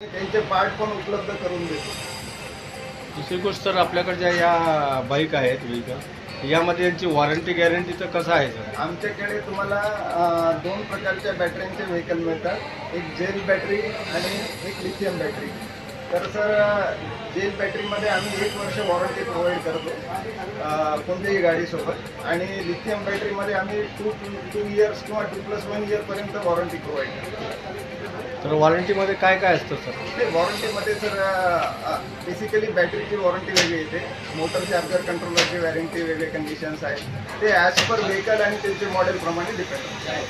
त्यांचे पार्ट पण उपलब्ध करून देतो. दुसरी गोष्ट सर, आपल्याकडे ज्या या बाईक आहेत व्हेकल, यामध्ये यांची वॉरंटी गॅरंटीचं कसं आहे सर? आमच्याकडे तुम्हाला दोन प्रकारच्या बॅटऱ्यांचे व्हेकल मिळतात. एक जेल बॅटरी आणि एक लिथियम बॅटरी. तर सर, जेल बॅटरीमध्ये आम्ही 1 वर्ष वॉरंटी प्रोव्हाइड करतो कोणत्याही गाडीसोबत, आणि लिथियम बॅटरीमध्ये आम्ही 2 इयर्स किंवा 2+1 इयरपर्यंत वॉरंटी प्रोव्हाइड करतो. तर वॉरंटीमध्ये काय काय असतं सर? ते वॉरंटीमध्ये सर बेसिकली बॅटरीची वॉरंटी वेगळी येते, मोटर चार्जर कंट्रोलरची वॉरंटी वेगळे कंडिशन्स आहेत. ते ॲज पर व्हेकल आणि त्यांचे मॉडेलप्रमाणे डिपेंड आहे.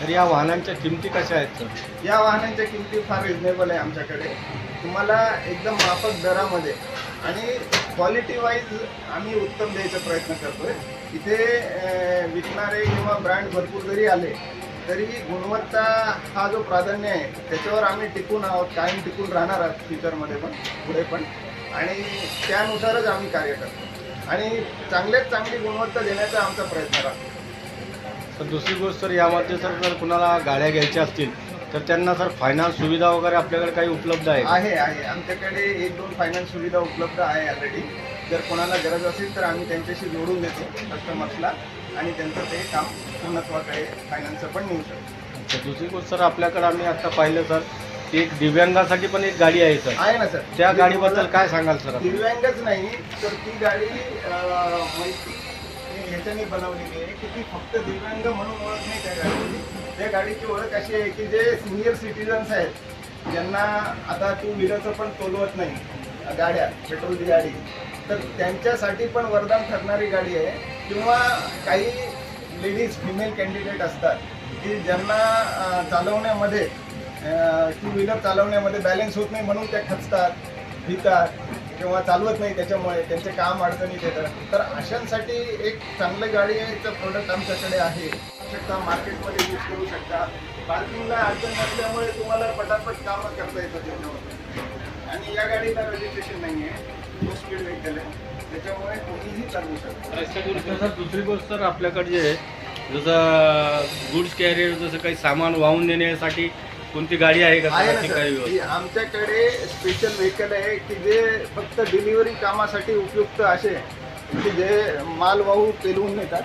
तर या वाहनांच्या किमती कशा आहेत सर? या वाहनांच्या किमती फार रिजनेबल आहे आमच्याकडे. तुम्हाला एकदम माफक दरामध्ये आणि क्वालिटी वाईज आम्ही उत्तम द्यायचा प्रयत्न करतोय. इथे विकणारे किंवा ब्रँड भरपूर जरी आले तरी गुणवत्ता हा जो प्राधान्य आहे त्याच्यावर आम्ही टिकून आहोत, कायम टिकून राहणार आहोत फ्युचरमध्ये पण, पुढे पण, आणि त्यानुसारच आम्ही कार्य करतो आणि चांगल्यात चांगली गुणवत्ता देण्याचा आमचा प्रयत्न राहतो. तर दुसरी गोष्ट सर, यामध्ये सर जर कुणाला गाड्या घ्यायच्या असतील तर त्यांना सर फायनान्स सुविधा वगैरे आपल्याकडे काही उपलब्ध आहे? आहे आमच्याकडे 1-2 फायनान्स सुविधा उपलब्ध आहे ऑलरेडी. जर कोणाला गरज असेल तर आम्ही त्यांच्याशी जोडून देतो कस्टमर्सला, आणि त्यांचं ते काम पूर्णत्वाकडे फायनान्सचं पण नेऊ शकतो. तर दुसरी गोष्ट सर, आपल्याकडे आम्ही आता पाहिलं सर, की एक दिव्यांगासाठी पण एक गाडी आहे सर. आहे ना सर. त्या गाडीबद्दल काय सांगाल सर? दिव्यांगच नाही तर ती गाडी माहिती ह्याच्याने बनवलेली आहे की ती फक्त दिव्यांग म्हणून ओळख नाही त्या गाडीची. त्या गाडीची ओळख अशी आहे की जे सिनियर सिटीजन्स आहेत, ज्यांना आता 2 व्हीलरचं पण तोलवत नाही गाड्या, पेट्रोलची गाडी, तर त्यांच्यासाठी पण वरदान ठरणारी गाडी आहे. किंवा काही लेडीज, फिमेल कॅन्डिडेट असतात की ज्यांना चालवण्यामध्ये 2 व्हीलर चालवण्यामध्ये बॅलन्स होत नाही म्हणून त्या खचतात, भितात किंवा चालवत नाही, त्याच्यामुळे त्यांचे काम अडचणीत येतात. तर अशांसाठी एक चांगली गाडी आहे, प्रोडक्ट आमच्याकडे आहे. शकता मार्केटमध्ये यूज करू शकता. पार्किंगला अडचण नसल्यामुळे तुम्हाला पटापट कामं करता येतं त्याच्यावर. आणि या गाडीला रजिस्ट्रेशन नाही आहे, लो स्पीड व्हेकल आहे, त्याच्यामुळे कोणीही चालवू शकतो. सर दुसरी गोष्ट सर, आपल्याकडे जे जसं गुड्स कॅरियर, जसं काही सामान वाहून नेण्यासाठी कोणती गाडी आहे का? आहे ना सर, आमच्याकडे स्पेशल व्हेकल आहे की जे फक्त डिलिव्हरी कामासाठी उपयुक्त असे, की जे माल वाहू पेलवून नेतात.